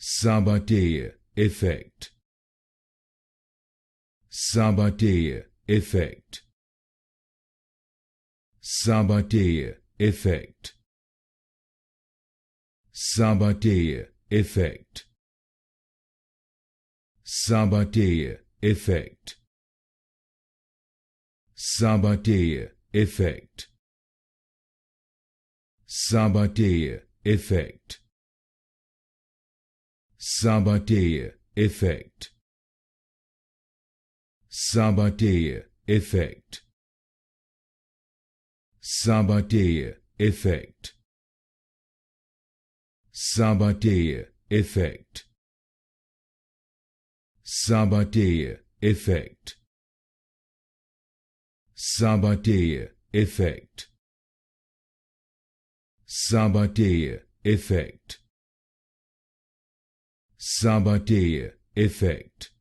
Sabattier Effect. Sabattier Effect. Sabattier Effect. Sabattier Effect. Sabattier Effect. Sabattier Effect. Sabattier Effect. Sabattier Effect. Sabattier Effect. Sabattier Effect. Sabattier Effect. Sabattier Effect. Sabattier Effect. Sabattier Effect. Sabattier Effect.